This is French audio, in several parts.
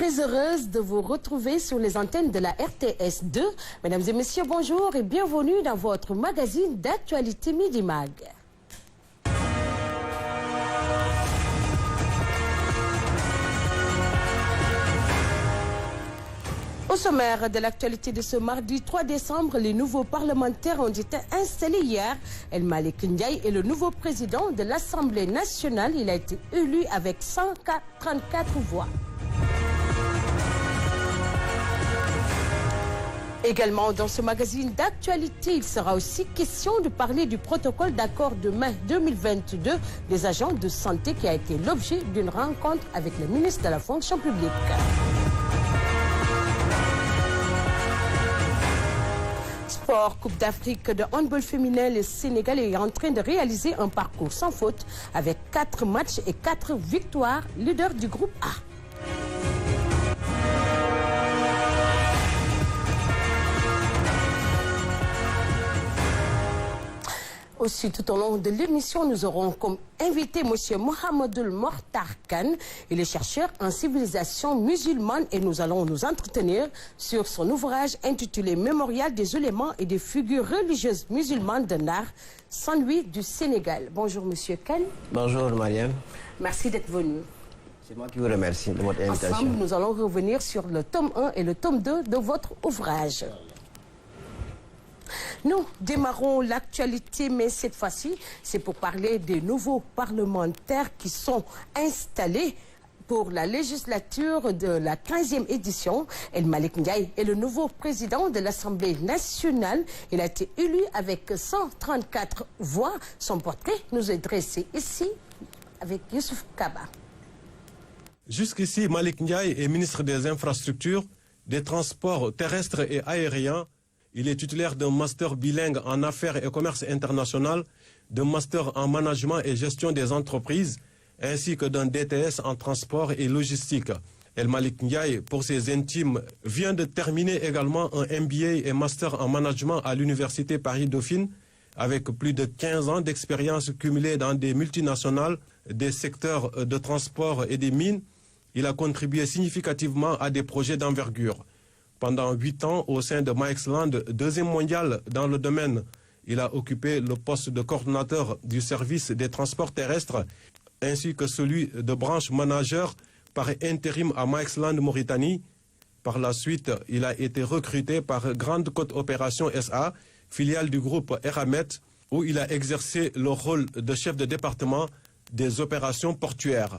Très heureuse de vous retrouver sur les antennes de la RTS 2. Mesdames et messieurs, bonjour et bienvenue dans votre magazine d'actualité Midi Mag. Au sommaire de l'actualité de ce mardi 3 décembre, les nouveaux parlementaires ont été installés hier. El Malick Ndiaye est le nouveau président de l'Assemblée nationale. Il a été élu avec 134 voix. Également dans ce magazine d'actualité, il sera aussi question de parler du protocole d'accord de mai 2022 des agents de santé qui a été l'objet d'une rencontre avec le ministre de la fonction publique. Sport, Coupe d'Afrique de handball féminin, le Sénégal est en train de réaliser un parcours sans faute avec 4 matchs et 4 victoires, leader du groupe A. Aussi, tout au long de l'émission, nous aurons comme invité M. Mohamedoul Mokhtar Kane. Il est chercheur en civilisation musulmane et nous allons nous entretenir sur son ouvrage intitulé Mémorial des éléments et des figures religieuses musulmanes de Ndar, Saint-Louis du Sénégal. Bonjour M. Kane. Bonjour Mariam. Merci d'être venu. C'est moi qui vous remercie de votre invitation. Ensemble, nous allons revenir sur le tome 1 et le tome 2 de votre ouvrage. Nous démarrons l'actualité, mais cette fois-ci, c'est pour parler des nouveaux parlementaires qui sont installés pour la législature de la 15e édition. El Malick Ndiaye est le nouveau président de l'Assemblée nationale. Il a été élu avec 134 voix. Son portrait nous est dressé ici avec Youssouf Kaba. Jusqu'ici, Malick Ndiaye est ministre des Infrastructures, des Transports terrestres et aériens. Il est titulaire d'un master bilingue en affaires et commerce international, d'un master en management et gestion des entreprises, ainsi que d'un DTS en transport et logistique. El Malick Ndiaye, pour ses intimes, vient de terminer également un MBA et master en management à l'Université Paris-Dauphine, avec plus de 15 ans d'expérience cumulée dans des multinationales, des secteurs de transport et des mines. Il a contribué significativement à des projets d'envergure. Pendant 8 ans, au sein de Maexland, deuxième mondial dans le domaine, il a occupé le poste de coordonnateur du service des transports terrestres, ainsi que celui de branche manager par intérim à Maexland, Mauritanie. Par la suite, il a été recruté par Grande Côte Opération SA, filiale du groupe Eramet, où il a exercé le rôle de chef de département des opérations portuaires.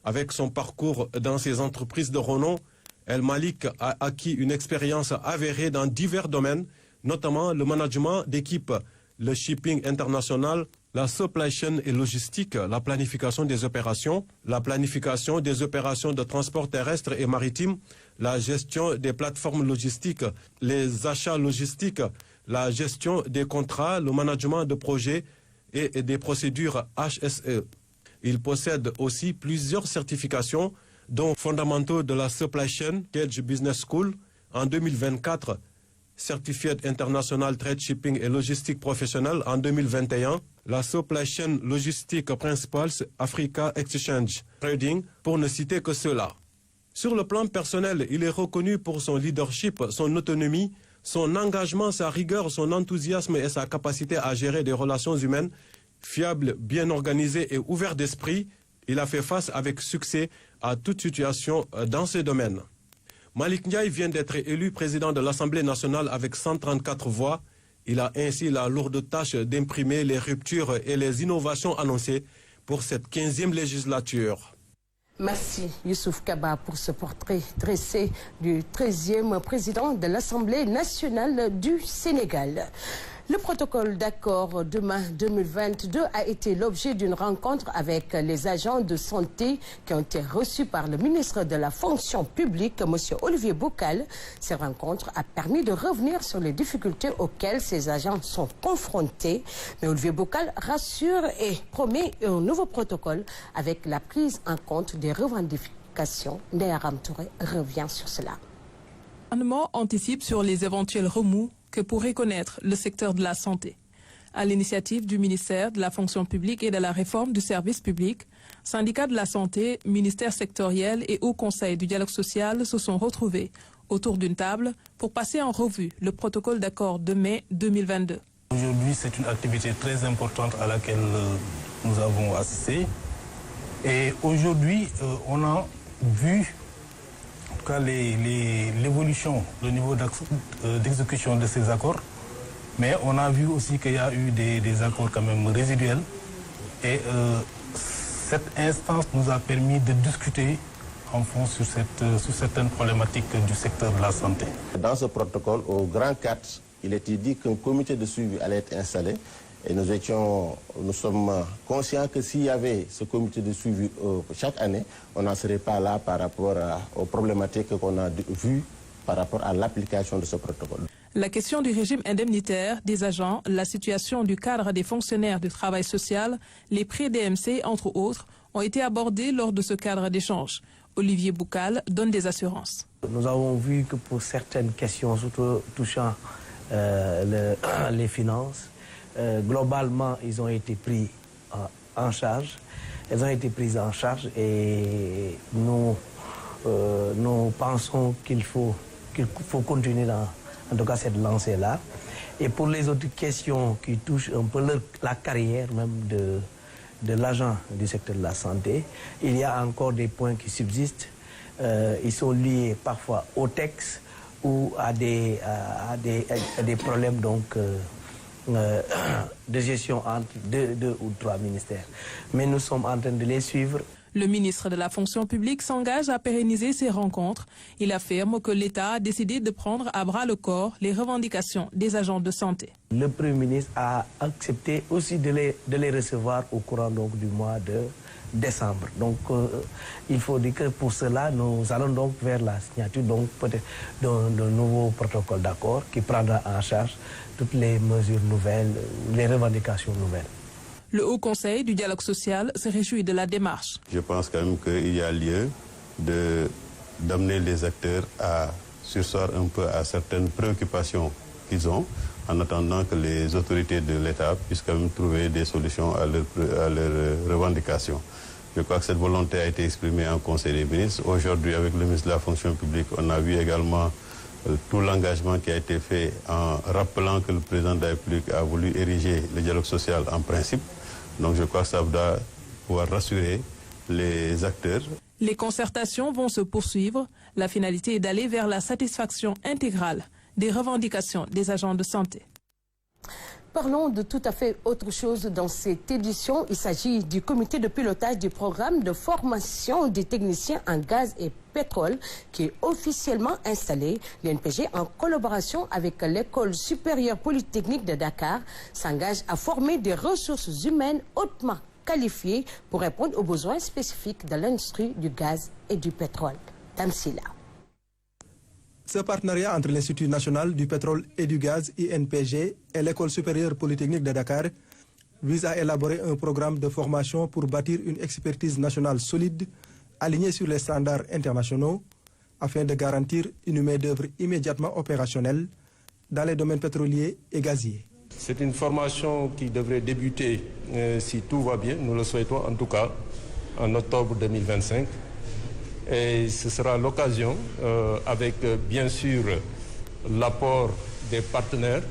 Avec son parcours dans ces entreprises de renom, El Malick a acquis une expérience avérée dans divers domaines, notamment le management d'équipe, le shipping international, la supply chain et logistique, la planification des opérations de transport terrestre et maritime, la gestion des plateformes logistiques, les achats logistiques, la gestion des contrats, le management de projets et des procédures HSE. Il possède aussi plusieurs certifications, dont fondamentaux de la Supply Chain, Cage Business School, en 2024, Certified International Trade Shipping et Logistique Professionnelle en 2021, la Supply Chain Logistique Principles Africa Exchange Trading, pour ne citer que cela. Sur le plan personnel, il est reconnu pour son leadership, son autonomie, son engagement, sa rigueur, son enthousiasme et sa capacité à gérer des relations humaines, fiable, bien organisé et ouvert d'esprit. Il a fait face avec succès à toute situation dans ce domaine. Malick Ndiaye vient d'être élu président de l'Assemblée nationale avec 134 voix. Il a ainsi la lourde tâche d'imprimer les ruptures et les innovations annoncées pour cette 15e législature. Merci Youssouf Kaba pour ce portrait dressé du 13e président de l'Assemblée nationale du Sénégal. Le protocole d'accord de mai 2022 a été l'objet d'une rencontre avec les agents de santé qui ont été reçus par le ministre de la fonction publique, M. Olivier Boukal. Cette rencontre a permis de revenir sur les difficultés auxquelles ces agents sont confrontés. Mais Olivier Boukal rassure et promet un nouveau protocole avec la prise en compte des revendications. Ndeye Aram Touré revient sur cela. Le gouvernement anticipe sur les éventuels remous que pourrait connaître le secteur de la santé. À l'initiative du ministère de la fonction publique et de la réforme du service public, syndicats de la santé, ministères sectoriels et Haut Conseil du dialogue social se sont retrouvés autour d'une table pour passer en revue le protocole d'accord de mai 2022. Aujourd'hui, c'est une activité très importante à laquelle nous avons assisté. Et aujourd'hui, on a vu en tout cas l'évolution, le niveau d'exécution de ces accords. Mais on a vu aussi qu'il y a eu des accords quand même résiduels. Et cette instance nous a permis de discuter en fond sur certaines problématiques du secteur de la santé. Dans ce protocole, au grand 4, il était dit qu'un comité de suivi allait être installé. Et nous sommes conscients que s'il y avait ce comité de suivi chaque année, on n'en serait pas là par rapport aux problématiques qu'on a vues par rapport à l'application de ce protocole. La question du régime indemnitaire des agents, la situation du cadre des fonctionnaires du travail social, les prix DMC, entre autres, ont été abordés lors de ce cadre d'échange. Olivier Boucal donne des assurances. Nous avons vu que pour certaines questions, surtout touchant les finances, globalement, ils ont été pris en charge. Elles ont été prises en charge et nous pensons qu'il faut continuer en tout cas cette lancée-là. Et pour les autres questions qui touchent un peu la carrière même de l'agent du secteur de la santé, il y a encore des points qui subsistent. Ils sont liés parfois au texte ou à des problèmes donc, de gestion entre deux ou trois ministères. Mais nous sommes en train de les suivre. Le ministre de la fonction publique s'engage à pérenniser ces rencontres. Il affirme que l'État a décidé de prendre à bras le corps les revendications des agents de santé. Le Premier ministre a accepté aussi de les recevoir au courant donc, du mois de décembre. Donc il faut dire que pour cela, nous allons donc vers la signature donc peut-être d'un nouveau protocole d'accord qui prendra en charge toutes les mesures nouvelles, les revendications nouvelles. Le Haut Conseil du dialogue social se réjouit de la démarche. Je pense quand même qu'il y a lieu d'amener les acteurs à surseoir un peu à certaines préoccupations qu'ils ont, en attendant que les autorités de l'État puissent quand même trouver des solutions à leurs revendications. Je crois que cette volonté a été exprimée en Conseil des ministres. Aujourd'hui, avec le ministre de la fonction publique, on a vu également tout l'engagement qui a été fait en rappelant que le président de la République a voulu ériger le dialogue social en principe. Donc je crois que ça va pouvoir rassurer les acteurs. Les concertations vont se poursuivre. La finalité est d'aller vers la satisfaction intégrale des revendications des agents de santé. Parlons de tout à fait autre chose dans cette édition. Il s'agit du comité de pilotage du programme de formation des techniciens en gaz et pétrole qui est officiellement installé. L'INPG, en collaboration avec l'École supérieure polytechnique de Dakar, s'engage à former des ressources humaines hautement qualifiées pour répondre aux besoins spécifiques de l'industrie du gaz et du pétrole. Tamsila. Ce partenariat entre l'Institut national du pétrole et du gaz, INPG, et l'École supérieure polytechnique de Dakar vise à élaborer un programme de formation pour bâtir une expertise nationale solide, alignée sur les standards internationaux, afin de garantir une main-d'œuvre immédiatement opérationnelle dans les domaines pétroliers et gaziers. C'est une formation qui devrait débuter, si tout va bien, nous le souhaitons en tout cas, en octobre 2025. Et ce sera l'occasion, avec bien sûr l'apport des partenaires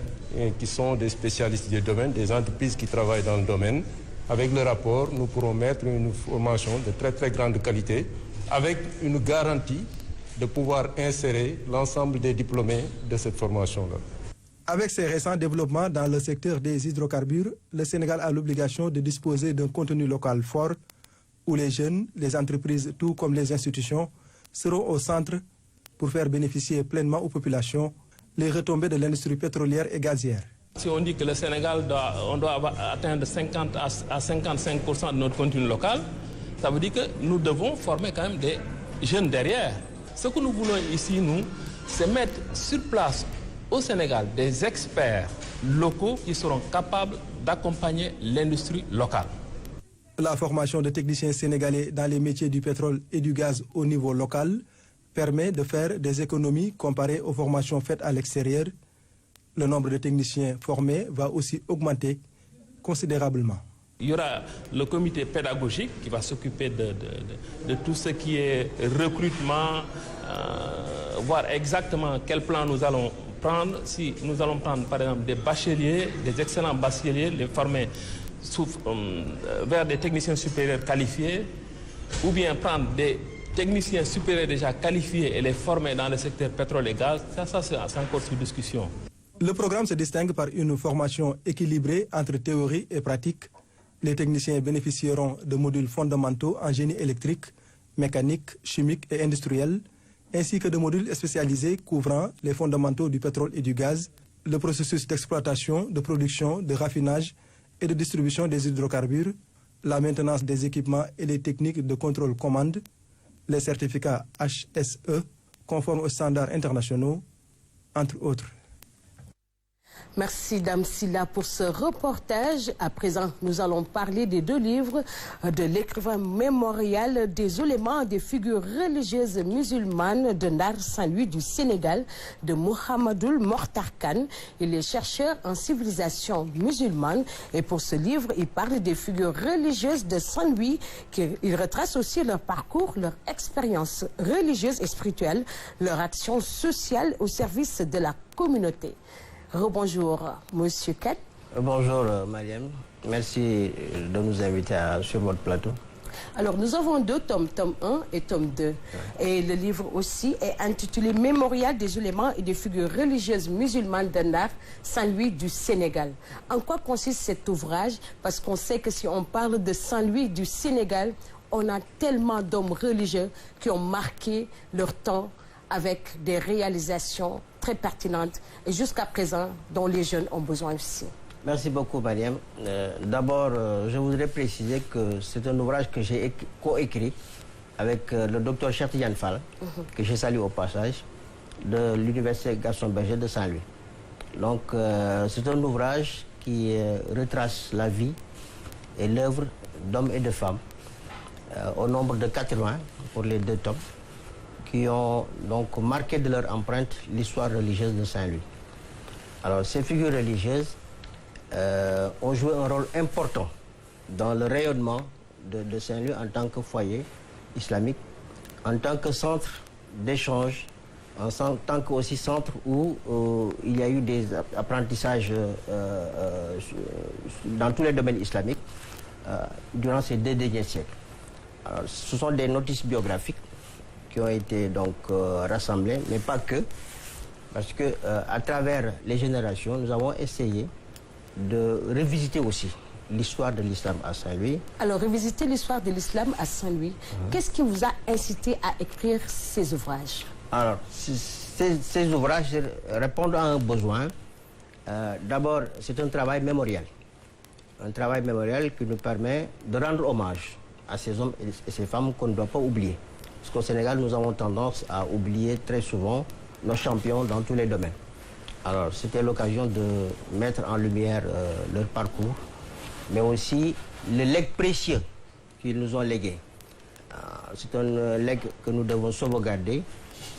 qui sont des spécialistes du domaine, des entreprises qui travaillent dans le domaine. Avec le rapport, nous pourrons mettre une formation de très très grande qualité, avec une garantie de pouvoir insérer l'ensemble des diplômés de cette formation-là. Avec ces récents développements dans le secteur des hydrocarbures, le Sénégal a l'obligation de disposer d'un contenu local fort, où les jeunes, les entreprises, tout comme les institutions, seront au centre pour faire bénéficier pleinement aux populations les retombées de l'industrie pétrolière et gazière. Si on dit que le Sénégal doit atteindre 50 à 55% de notre contenu local, ça veut dire que nous devons former quand même des jeunes derrière. Ce que nous voulons ici, nous, c'est mettre sur place au Sénégal des experts locaux qui seront capables d'accompagner l'industrie locale. La formation de techniciens sénégalais dans les métiers du pétrole et du gaz au niveau local permet de faire des économies comparées aux formations faites à l'extérieur. Le nombre de techniciens formés va aussi augmenter considérablement. Il y aura le comité pédagogique qui va s'occuper de tout ce qui est recrutement, voir exactement quel plan nous allons prendre. Si nous allons prendre par exemple des bacheliers, des excellents bacheliers, les former vers des techniciens supérieurs qualifiés, ou bien prendre des techniciens supérieurs déjà qualifiés et les former dans le secteur pétrole et gaz, ça c'est encore sous discussion. Le programme se distingue par une formation équilibrée entre théorie et pratique. Les techniciens bénéficieront de modules fondamentaux en génie électrique, mécanique, chimique et industriel, ainsi que de modules spécialisés couvrant les fondamentaux du pétrole et du gaz, le processus d'exploitation, de production, de raffinage et de distribution des hydrocarbures, la maintenance des équipements et les techniques de contrôle commande, les certificats HSE conformes aux standards internationaux, entre autres. Merci Dame Silla pour ce reportage. À présent, nous allons parler des 2 livres de l'écrivain mémorial des oulémas des figures religieuses musulmanes de Ndar Saint-Louis du Sénégal, de Mohamedoul Mokhtar Kane. Il est chercheur en civilisation musulmane et pour ce livre, il parle des figures religieuses de Saint-Louis. Il retrace aussi leur parcours, leur expérience religieuse et spirituelle, leur action sociale au service de la communauté. Rebonjour, Monsieur Kane. Bonjour, Mariam. Merci de nous inviter sur votre plateau. Alors, nous avons 2 tomes, tome 1 et tome 2. Et le livre aussi est intitulé « Mémorial des oulémas et des figures religieuses musulmanes de Ndar, Saint-Louis du Sénégal ». En quoi consiste cet ouvrage? Parce qu'on sait que si on parle de Saint-Louis du Sénégal, on a tellement d'hommes religieux qui ont marqué leur temps avec des réalisations très pertinentes et jusqu'à présent dont les jeunes ont besoin aussi. Merci beaucoup, Mariam. D'abord, je voudrais préciser que c'est un ouvrage que j'ai coécrit avec le docteur Cheikh Tidiane Fall, que je salue au passage, de l'Université Gaston Berger de Saint-Louis. Donc, c'est un ouvrage qui retrace la vie et l'œuvre d'hommes et de femmes, au nombre de 80 pour les 2 tomes, qui ont donc marqué de leur empreinte l'histoire religieuse de Saint-Louis. Alors, ces figures religieuses ont joué un rôle important dans le rayonnement de Saint-Louis en tant que foyer islamique, en tant que centre d'échange, en tant que aussi centre où il y a eu des apprentissages dans tous les domaines islamiques durant ces 2 derniers siècles. Alors, ce sont des notices biographiques qui ont été donc rassemblées, mais pas que, parce que à travers les générations, nous avons essayé de revisiter aussi l'histoire de l'islam à Saint-Louis. Alors, revisiter l'histoire de l'islam à Saint-Louis, qu'est-ce qui vous a incité à écrire ces ouvrages? Alors, ces ouvrages répondent à un besoin. D'abord, c'est un travail mémorial. Un travail mémorial qui nous permet de rendre hommage à ces hommes et ces femmes qu'on ne doit pas oublier. Parce qu'au Sénégal, nous avons tendance à oublier très souvent nos champions dans tous les domaines. Alors, c'était l'occasion de mettre en lumière leur parcours, mais aussi le legs précieux qu'ils nous ont légué. C'est un legs que nous devons sauvegarder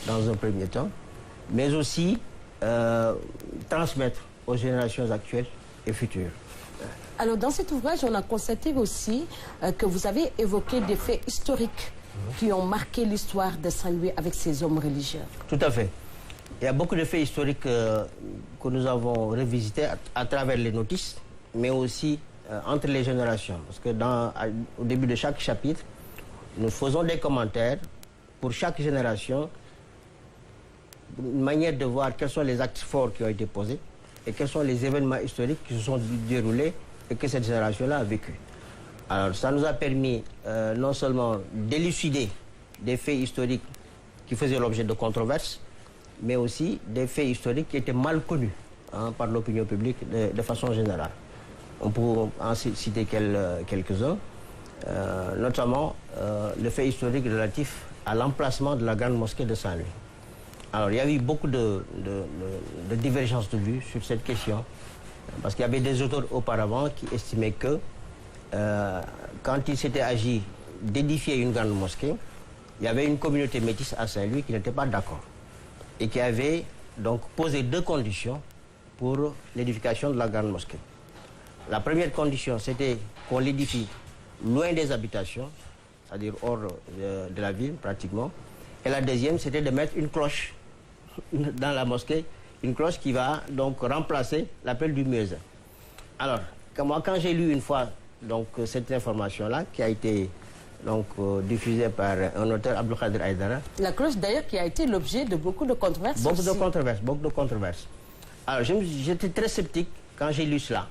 dans un premier temps, mais aussi transmettre aux générations actuelles et futures. Alors, dans cet ouvrage, on a constaté aussi que vous avez évoqué des faits historiques qui ont marqué l'histoire de Saint-Louis avec ses hommes religieux. Tout à fait. Il y a beaucoup de faits historiques que nous avons revisités à travers les notices, mais aussi entre les générations. Parce que au début de chaque chapitre, nous faisons des commentaires pour chaque génération, une manière de voir quels sont les actes forts qui ont été posés et quels sont les événements historiques qui se sont déroulés et que cette génération-là a vécu. Alors, ça nous a permis non seulement d'élucider des faits historiques qui faisaient l'objet de controverses, mais aussi des faits historiques qui étaient mal connus par l'opinion publique de façon générale. On peut en citer quelques-uns, notamment le fait historique relatif à l'emplacement de la grande mosquée de Saint-Louis. Alors, il y a eu beaucoup de divergences de vues sur cette question, parce qu'il y avait des auteurs auparavant qui estimaient que quand il s'était agi d'édifier une grande mosquée, il y avait une communauté métisse à Saint-Louis qui n'était pas d'accord et qui avait donc posé 2 conditions pour l'édification de la grande mosquée. La première condition, c'était qu'on l'édifie loin des habitations, c'est-à-dire hors de la ville pratiquement. Et la deuxième, c'était de mettre une cloche dans la mosquée, une cloche qui va donc remplacer l'appel du muezzin. Alors, quand j'ai lu une fois donc, cette information-là, qui a été donc, diffusée par un auteur, Abdelkader Aïdara. La cloche d'ailleurs qui a été l'objet de beaucoup de controverses. Beaucoup de controverses. Alors, j'étais très sceptique quand j'ai lu cela.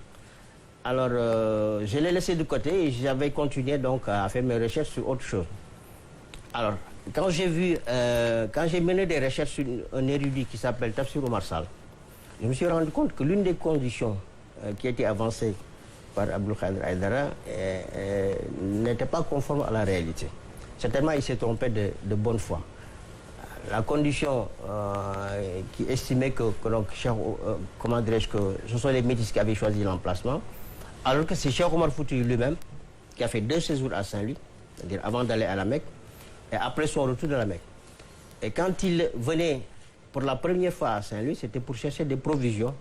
Alors, je l'ai laissé de côté et j'avais continué donc à faire mes recherches sur autre chose. Alors, quand j'ai mené des recherches sur un érudit qui s'appelle Tafsir Omar Sall, je me suis rendu compte que l'une des conditions qui a été avancée par Abdelkader Aïdara n'était pas conforme à la réalité. Certainement, il s'est trompé de bonne foi. La condition qui estimait que comment dirais-je, que ce sont les métis qui avaient choisi l'emplacement, alors que c'est Cheikh Omar Fouti lui-même qui a fait 2 séjours à Saint-Louis, c'est-à-dire avant d'aller à la Mecque, et après son retour de la Mecque. Et quand il venait pour la première fois à Saint-Louis, c'était pour chercher des provisions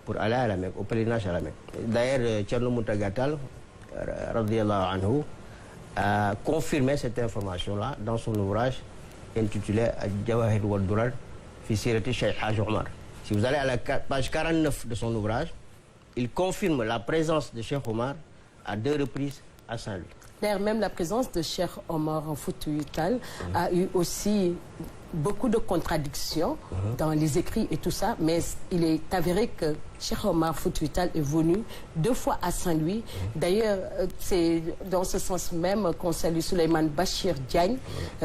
pour aller à la Mecque, au pèlerinage à la Mecque. D'ailleurs, Thierno Mountaga Tall, radiyallahu anhu, a confirmé cette information-là dans son ouvrage intitulé Jawahir wal Durar fi Sirati Cheikh Hadj Omar. Si vous allez à la page 49 de son ouvrage, il confirme la présence de Cheikh Omar à 2 reprises à Saint-Louis. D'ailleurs, même la présence de Cheikh Omar Foutiyou Tall a eu aussi beaucoup de contradictions dans les écrits et tout ça, mais il est avéré que Cheikh Omar Foutiyou Tall est venu 2 fois à Saint-Louis. D'ailleurs, c'est dans ce sens même qu'on salue Souleymane Bachir Diagne,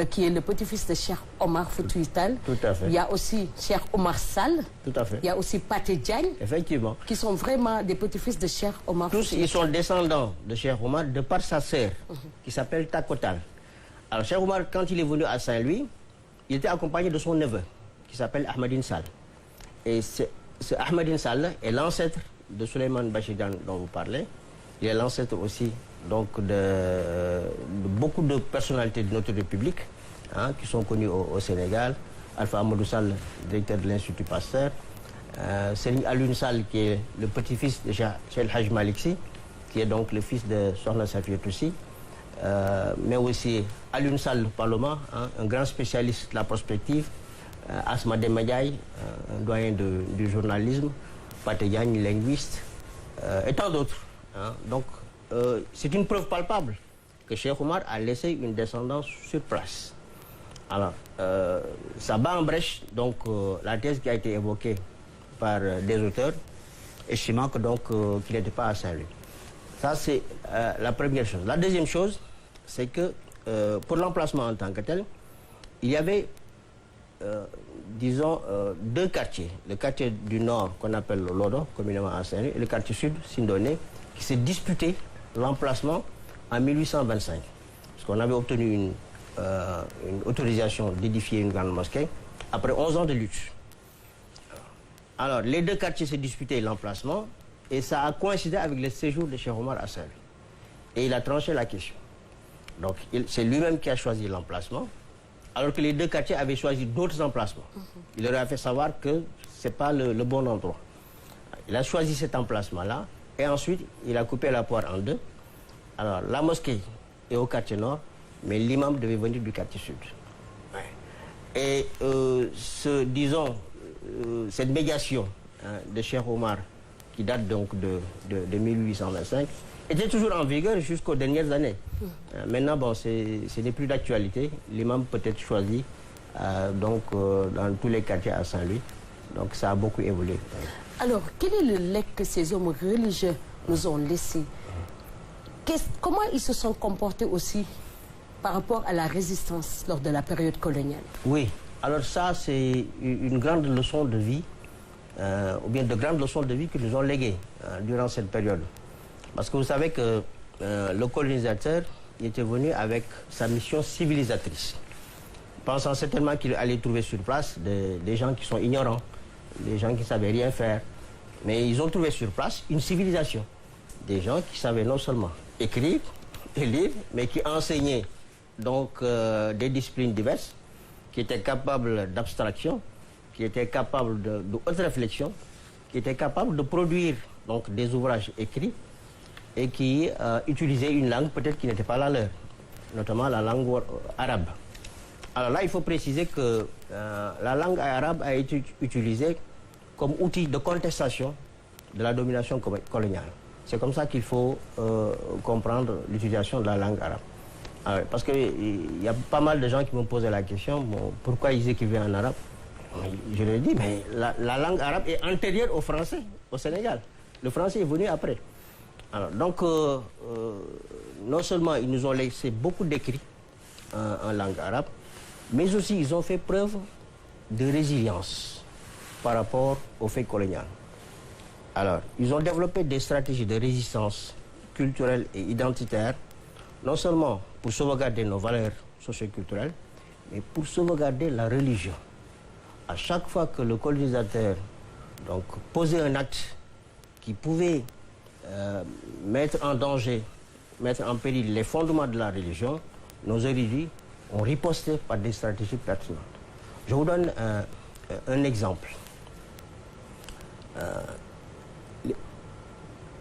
qui est le petit-fils de Cheikh Omar Foutiyou Tall. Tout à fait. Il y a aussi Cheikh Omar Sall. Tout à fait. Il y a aussi Pathé Diagne. Effectivement. Qui sont vraiment des petits-fils de Cheikh Omar Foutiyou Tall. Tous, ils sont descendants de Cheikh Omar de par sa sœur, qui s'appelle Takotal. Alors, Cheikh Omar, quand il est venu à Saint-Louis, il était accompagné de son neveu, qui s'appelle Ahmadine Sall. Et ce Ahmadine Sall est l'ancêtre de Souleymane Bachir Diagne dont vous parlez. Il est l'ancêtre aussi donc, de beaucoup de personnalités de notre République qui sont connues au Sénégal. Alpha Amadou Sall, directeur de l'Institut Pasteur. Serigne Alioune Sall, qui est le petit-fils de Cheikh Hadj Malick Sy, qui est donc le fils de Sokhna Safiatou Sy. Mais aussi Alioune Sall Paloma, un grand spécialiste de la prospective, Asma Demadiaye, un doyen du journalisme, Pathé Diagne, linguiste, et tant d'autres. Donc, c'est une preuve palpable que Cheikh Omar a laissé une descendance sur place. Alors, ça bat en brèche donc, la thèse qui a été évoquée par des auteurs, estimant que donc qu'il n'était pas à Saint-Louis. Ça, c'est la première chose. La deuxième chose, c'est que pour l'emplacement en tant que tel, il y avait, disons, 2 quartiers. Le quartier du nord, qu'on appelle Lodo, communément à Saint-Louis, et le quartier sud, Sindone, qui s'est disputé l'emplacement en 1825. Parce qu'on avait obtenu une autorisation d'édifier une grande mosquée après 11 ans de lutte. Alors, les 2 quartiers se disputaient l'emplacement, et ça a coïncidé avec le séjour de Cheikh Omar à Saint-Louis. Et il a tranché la question. Donc, c'est lui-même qui a choisi l'emplacement, alors que les 2 quartiers avaient choisi d'autres emplacements. Il leur a fait savoir que ce n'est pas le bon endroit. Il a choisi cet emplacement-là, et ensuite, il a coupé la poire en 2. Alors, la mosquée est au quartier nord, mais l'imam devait venir du quartier sud. Et, disons, cette médiation de Cheikh Omar, qui date donc de 1825, était toujours en vigueur jusqu'aux dernières années. Maintenant, bon, ce n'est plus d'actualité. L'imam peut être choisi donc, dans tous les quartiers à Saint-Louis. Donc ça a beaucoup évolué. Alors, quel est le legs que ces hommes religieux nous ont laissé? Comment ils se sont comportés aussi par rapport à la résistance lors de la période coloniale? Oui, alors ça, c'est une grande leçon de vie, ou bien de grandes leçons de vie qu'ils nous ont léguées durant cette période. Parce que vous savez que le colonisateur il était venu avec sa mission civilisatrice, pensant certainement qu'il allait trouver sur place des gens qui sont ignorants, des gens qui ne savaient rien faire. Mais ils ont trouvé sur place une civilisation, des gens qui savaient non seulement écrire et lire, mais qui enseignaient donc des disciplines diverses, qui étaient capables d'abstraction, qui étaient capables de haute réflexion, qui étaient capables de produire donc des ouvrages écrits et qui utilisaient une langue peut-être qui n'était pas la leur, notamment la langue arabe. Alors là, il faut préciser que la langue arabe a été utilisée comme outil de contestation de la domination coloniale. C'est comme ça qu'il faut comprendre l'utilisation de la langue arabe. Alors, parce qu'il y a pas mal de gens qui m'ont posé la question, bon, pourquoi ils écrivaient en arabe? Je leur ai dit, mais la langue arabe est antérieure au français, au Sénégal. Le français est venu après. Alors, donc, non seulement ils nous ont laissé beaucoup d'écrits en langue arabe, mais aussi ils ont fait preuve de résilience par rapport aux faits coloniaux. Alors, ils ont développé des stratégies de résistance culturelle et identitaire, non seulement pour sauvegarder nos valeurs socioculturelles, mais pour sauvegarder la religion. À chaque fois que le colonisateur donc, posait un acte qui pouvait mettre en danger, mettre en péril les fondements de la religion, nos érudits ont riposté par des stratégies pertinentes. Je vous donne un exemple.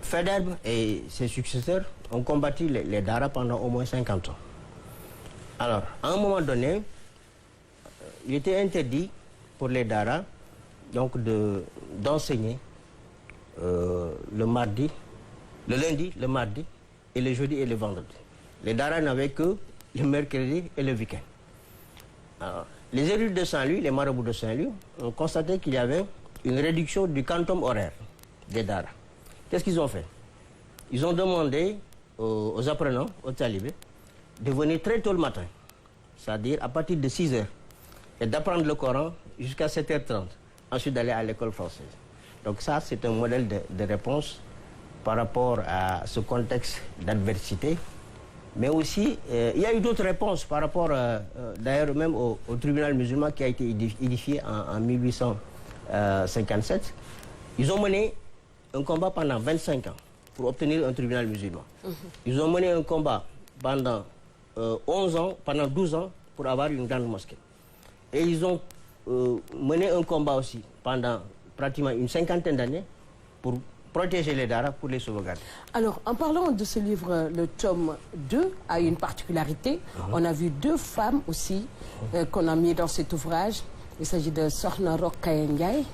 Faidherbe et ses successeurs ont combattu les Dara pendant au moins 50 ans. Alors, à un moment donné, il était interdit pour les Dara donc d'enseigner le mardi, le lundi, le mardi, et le jeudi et le vendredi. Les Dara n'avaient que le mercredi et le week-end. Alors, les érudits de Saint-Louis, les marabouts de Saint-Louis, ont constaté qu'il y avait une réduction du quantum horaire des Dara. Qu'est-ce qu'ils ont fait? Ils ont demandé aux apprenants, aux talibés, de venir très tôt le matin, c'est-à-dire à partir de 6 h, et d'apprendre le Coran jusqu'à 7 h 30, ensuite d'aller à l'école française. Donc ça, c'est un modèle de réponse par rapport à ce contexte d'adversité. Mais aussi, il y a eu d'autres réponses par rapport, d'ailleurs même au tribunal musulman qui a été édifié en 1857. Ils ont mené un combat pendant 25 ans pour obtenir un tribunal musulman. Ils ont mené un combat pendant 11 ans, pendant 12 ans pour avoir une grande mosquée. Et ils ont mené un combat aussi pendant pratiquement une 50aine d'années pour protéger les Dara, pour les sauvegarder. Alors, en parlant de ce livre, le tome 2 a une particularité. On a vu 2 femmes aussi qu'on a mis dans cet ouvrage. Il s'agit de Sokhna Rokhaya Ndiaye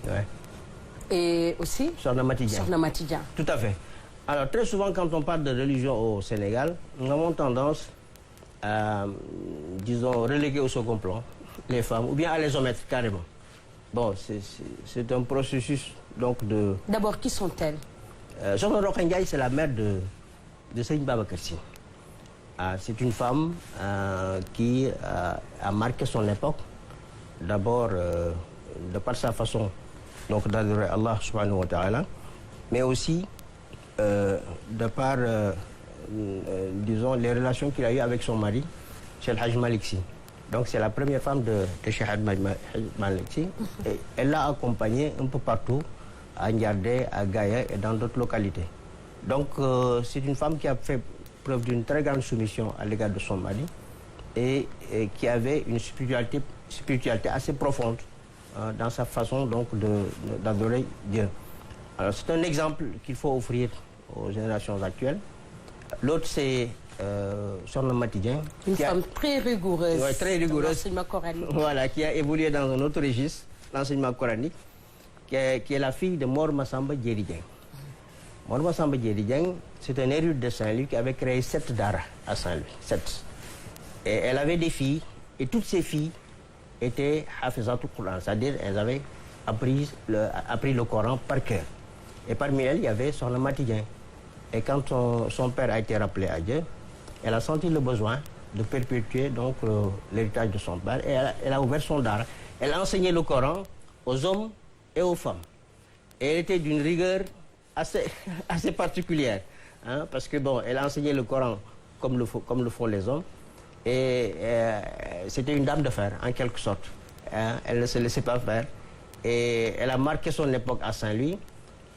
et aussi Sokhna Mati Dieng. Tout à fait. Alors, très souvent, quand on parle de religion au Sénégal, nous avons tendance à, disons, reléguer au second plan les femmes, ou bien à les omettre carrément. Bon, c'est un processus donc de... D'abord, qui sont-elles? Sokhna Rokhaya Ndiaye, c'est la mère de Serigne Babacar Sy. C'est une femme qui a marqué son époque, d'abord de par sa façon d'adorer Allah subhanahu wa ta'ala, mais aussi de par, disons, les relations qu'il a eues avec son mari, Cheikh Hadj Malick Sy. Donc c'est la première femme de Cheikh Hadj Malick Sy. Et elle l'a accompagnée un peu partout, à Ndiardé, à Gaïa et dans d'autres localités. Donc c'est une femme qui a fait preuve d'une très grande soumission à l'égard de son mari et qui avait une spiritualité assez profonde dans sa façon donc d'adorer Dieu. Alors c'est un exemple qu'il faut offrir aux générations actuelles. L'autre c'est Sokhna Mati Dieng. Une femme très rigoureuse. Ouais, très rigoureuse. L'enseignement coranique. Voilà, qui a évolué dans un autre registre, l'enseignement coranique, qui est la fille de Mor Massamba Diéry Dieng. Mor Massamba Diéry Dieng, c'est un érudit de Saint-Louis qui avait créé 7 Dara à Saint-Louis. 7. Et elle avait des filles, et toutes ces filles étaient Hafizatul Qur'an, c'est-à-dire elles avaient appris le Coran par cœur. Et parmi elles, il y avait Sokhna Mati Dieng. Et quand son père a été rappelé à Dieu, elle a senti le besoin de perpétuer donc l'héritage de son père. Et elle a ouvert son Dara. Elle a enseigné le Coran aux hommes et aux femmes. Et elle était d'une rigueur assez particulière. Hein, parce que bon, elle a enseigné le Coran comme le font les hommes. Et c'était une dame de fer, en quelque sorte. Hein, elle ne se laissait pas faire. Et elle a marqué son époque à Saint-Louis.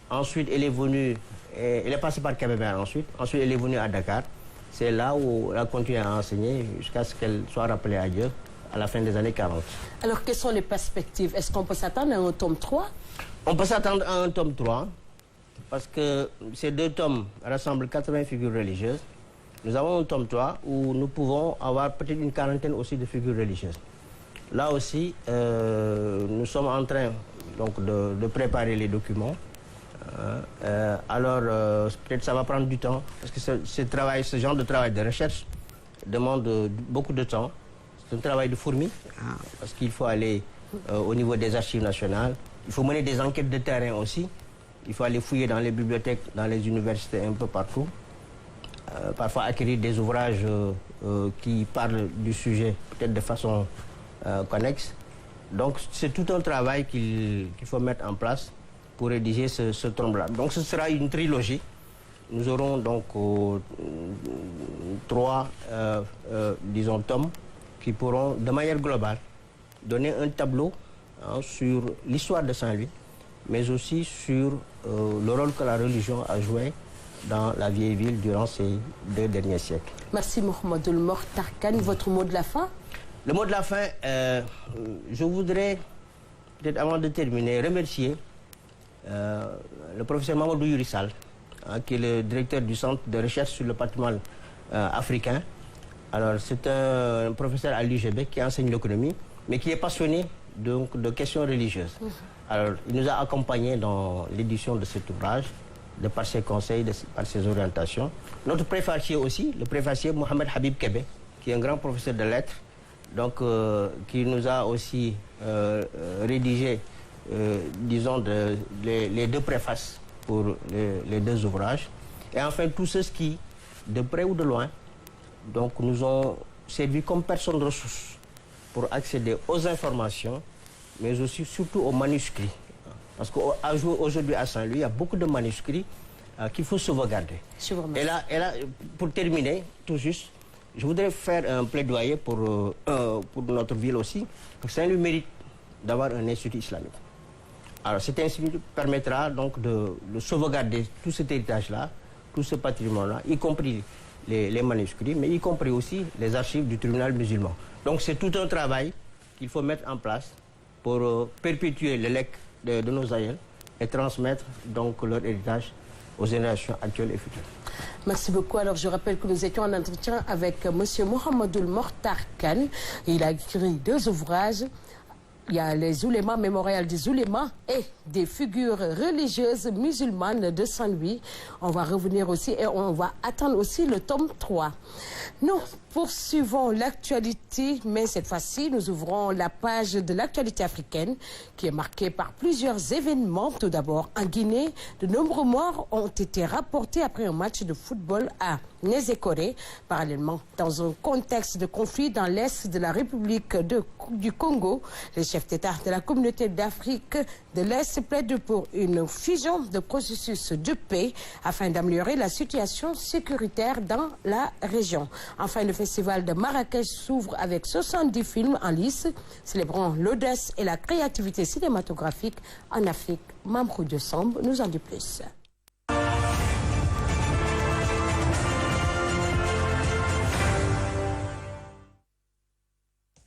Ensuite, elle est venue, elle est passée par Kébémer ensuite. Ensuite, elle est venue à Dakar. C'est là où elle a continué à enseigner jusqu'à ce qu'elle soit rappelée à Dieu à la fin des années 40. Alors, quelles sont les perspectives? Est-ce qu'on peut s'attendre à un tome 3? On peut s'attendre à un tome 3. parce que ces 2 tomes rassemblent 80 figures religieuses. Nous avons un tome 3 où nous pouvons avoir peut-être une quarantaine aussi de figures religieuses. Là aussi, nous sommes en train donc, de préparer les documents. Alors, peut-être ça va prendre du temps, parce que ce genre de travail de recherche demande beaucoup de temps. C'est un travail de fourmi, parce qu'il faut aller au niveau des archives nationales. Il faut mener des enquêtes de terrain aussi. Il faut aller fouiller dans les bibliothèques, dans les universités, un peu partout. Parfois acquérir des ouvrages qui parlent du sujet, peut-être de façon connexe. Donc, c'est tout un travail qu'il faut mettre en place pour rédiger ce tome-là. Donc, ce sera une trilogie. Nous aurons donc 3, disons, tomes qui pourront, de manière globale, donner un tableau sur l'histoire de Saint-Louis, mais aussi sur le rôle que la religion a joué dans la vieille ville durant ces 2 derniers siècles. Merci Mohamedoul Mokhtar Kane. Votre mot de la fin? Le mot de la fin, je voudrais, peut-être avant de terminer, remercier le professeur Mamadou Yurissal, qui est le directeur du Centre de recherche sur le patrimoine africain. Alors, c'est un professeur à l'UGB qui enseigne l'économie, mais qui est passionné donc, de questions religieuses. Alors, il nous a accompagnés dans l'édition de cet ouvrage, de par ses conseils, par ses orientations. Notre préfacier aussi, le préfacier Mohamed Habib Kébé, qui est un grand professeur de lettres, donc, qui nous a aussi rédigé, disons, les 2 préfaces pour les 2 ouvrages. Et enfin, tous ceux qui, de près ou de loin, donc, nous ont servi comme personnes ressources pour accéder aux informations, mais aussi surtout aux manuscrits. Parce qu'aujourd'hui à Saint-Louis, il y a beaucoup de manuscrits qu'il faut sauvegarder. Et là, pour terminer, tout juste, je voudrais faire un plaidoyer pour notre ville aussi. Saint-Louis mérite d'avoir un institut islamique. Alors cet institut permettra donc de sauvegarder tout cet héritage-là, tout ce patrimoine-là, y compris les manuscrits, mais y compris aussi les archives du tribunal musulman. Donc c'est tout un travail qu'il faut mettre en place pour perpétuer le legs de nos aïeux et transmettre donc leur héritage aux générations actuelles et futures. Merci beaucoup. Alors, je rappelle que nous étions en entretien avec M. Mohamedoul Mokhtar Kane. Il a écrit 2 ouvrages. Il y a les oulémas, mémorial des oulémas et des figures religieuses musulmanes de Saint-Louis. On va revenir aussi et on va attendre aussi le tome 3. Nous poursuivons l'actualité, mais cette fois-ci, nous ouvrons la page de l'actualité africaine qui est marquée par plusieurs événements. Tout d'abord, en Guinée, de nombreux morts ont été rapportés après un match de football à Nézékoré. Parallèlement, dans un contexte de conflit dans l'est de la République du Congo, les chefs d'État de la communauté d'Afrique de l'Est plaident pour une fusion de processus de paix afin d'améliorer la situation sécuritaire dans la région. Enfin, le festival de Marrakech s'ouvre avec 70 films en lice, célébrant l'audace et la créativité cinématographique en Afrique. Mamrou de Samb nous en dit plus.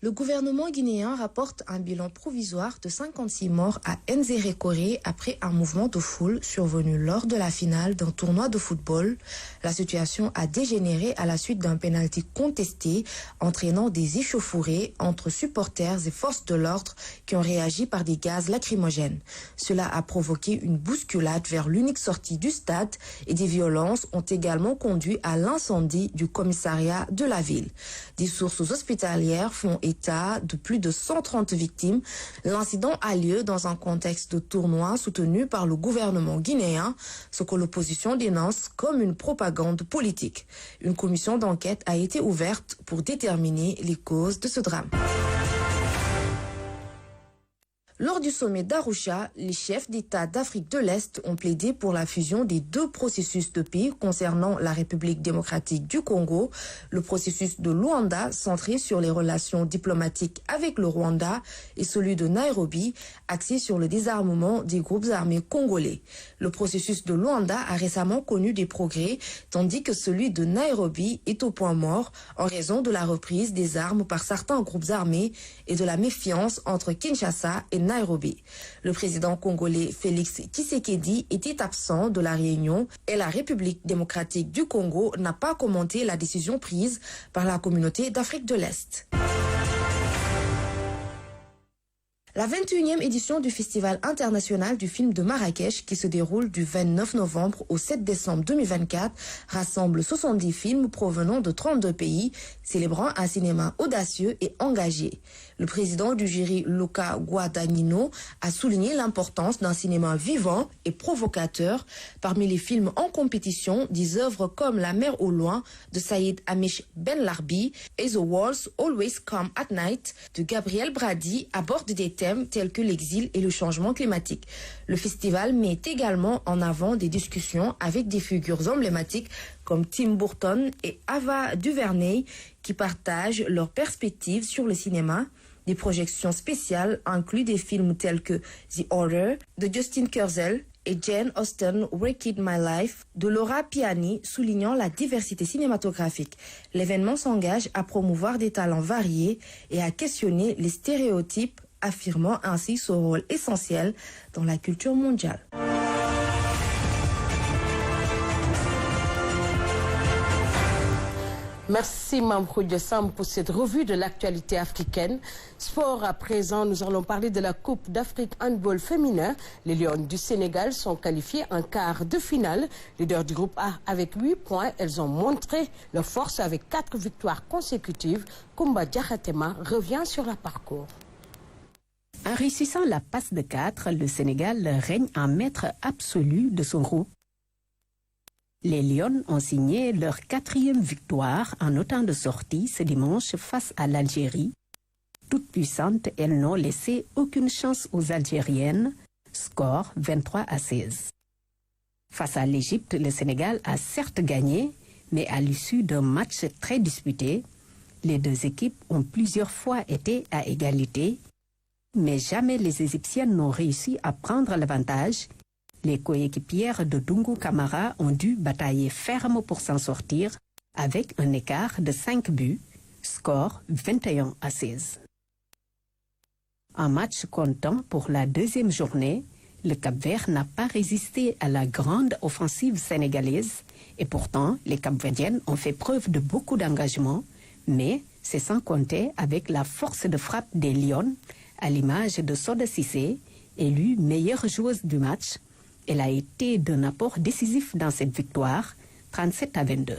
Le gouvernement guinéen rapporte un bilan provisoire de 56 morts à Nzérékoré après un mouvement de foule survenu lors de la finale d'un tournoi de football. La situation a dégénéré à la suite d'un pénalty contesté, entraînant des échauffourées entre supporters et forces de l'ordre qui ont réagi par des gaz lacrymogènes. Cela a provoqué une bousculade vers l'unique sortie du stade et des violences ont également conduit à l'incendie du commissariat de la ville. Des sources hospitalières font état de plus de 130 victimes. L'incident a lieu dans un contexte de tournoi soutenu par le gouvernement guinéen, ce que l'opposition dénonce comme une propagande politique. Une commission d'enquête a été ouverte pour déterminer les causes de ce drame. Lors du sommet d'Arusha, les chefs d'État d'Afrique de l'Est ont plaidé pour la fusion des 2 processus de paix concernant la République démocratique du Congo, le processus de Luanda centré sur les relations diplomatiques avec le Rwanda et celui de Nairobi axé sur le désarmement des groupes armés congolais. Le processus de Luanda a récemment connu des progrès, tandis que celui de Nairobi est au point mort en raison de la reprise des armes par certains groupes armés et de la méfiance entre Kinshasa et Nairobi. Le président congolais Félix Tshisekedi était absent de la réunion et la République démocratique du Congo n'a pas commenté la décision prise par la communauté d'Afrique de l'Est. La 21e édition du Festival international du film de Marrakech, qui se déroule du 29 novembre au 7 décembre 2024, rassemble 70 films provenant de 32 pays, célébrant un cinéma audacieux et engagé. Le président du jury, Luca Guadagnino, a souligné l'importance d'un cinéma vivant et provocateur. Parmi les films en compétition, des œuvres comme La mer au loin de Saïd Amish Ben Larbi et The Walls Always Come at Night de Gabriel Brady abordent des thèmes tels que l'exil et le changement climatique. Le festival met également en avant des discussions avec des figures emblématiques comme Tim Burton et Ava DuVernay qui partagent leurs perspectives sur le cinéma. Des projections spéciales incluent des films tels que The Order de Justin Kurzel et Jane Austen Wicked My Life de Laura Piani, soulignant la diversité cinématographique. L'événement s'engage à promouvoir des talents variés et à questionner les stéréotypes, affirmant ainsi son rôle essentiel dans la culture mondiale. Merci Mamrou Sam pour cette revue de l'actualité africaine. Sport à présent, nous allons parler de la Coupe d'Afrique handball féminin. Les Lions du Sénégal sont qualifiés en quart de finale. Leader du groupe A avec 8 points, elles ont montré leur force avec 4 victoires consécutives. Koumba Diakhatema revient sur leur parcours. En réussissant la passe de 4, le Sénégal règne en maître absolu de son groupe. Les Lions ont signé leur 4e victoire en autant de sorties ce dimanche face à l'Algérie. Toutes puissantes, elles n'ont laissé aucune chance aux Algériennes. Score 23-16. Face à l'Égypte, le Sénégal a certes gagné, mais à l'issue d'un match très disputé. Les deux équipes ont plusieurs fois été à égalité, mais jamais les Égyptiennes n'ont réussi à prendre l'avantage. Les coéquipières de Dungu Kamara ont dû batailler ferme pour s'en sortir avec un écart de 5 buts, score 21-16. En match comptant pour la 2e journée, le Cap-Vert n'a pas résisté à la grande offensive sénégalaise et pourtant les Cap-Verdiennes ont fait preuve de beaucoup d'engagement, mais c'est sans compter avec la force de frappe des Lions, à l'image de Soda Cissé, élue meilleure joueuse du match. Elle a été d'un apport décisif dans cette victoire, 37-22.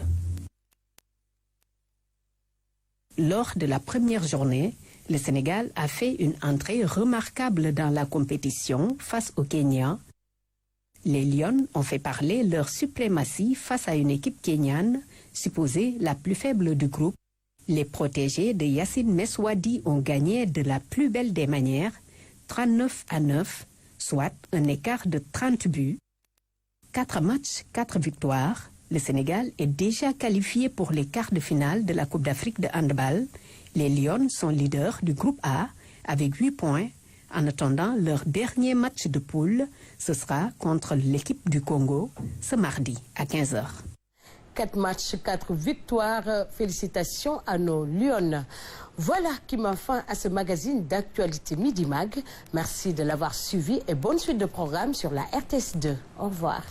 Lors de la première journée, le Sénégal a fait une entrée remarquable dans la compétition face au Kenya. Les Lions ont fait parler leur suprématie face à une équipe kenyane, supposée la plus faible du groupe. Les protégés de Yacine Meswadi ont gagné de la plus belle des manières, 39-9, soit un écart de 30 buts. 4 matchs, 4 victoires. Le Sénégal est déjà qualifié pour les quarts de finale de la Coupe d'Afrique de handball. Les Lions sont leaders du groupe A avec 8 points. En attendant leur dernier match de poule, ce sera contre l'équipe du Congo ce mardi à 15h. 4 matchs, 4 victoires. Félicitations à nos Lions. Voilà qui met fin à ce magazine d'actualité Midi Mag. Merci de l'avoir suivi et bonne suite de programme sur la RTS2. Au revoir.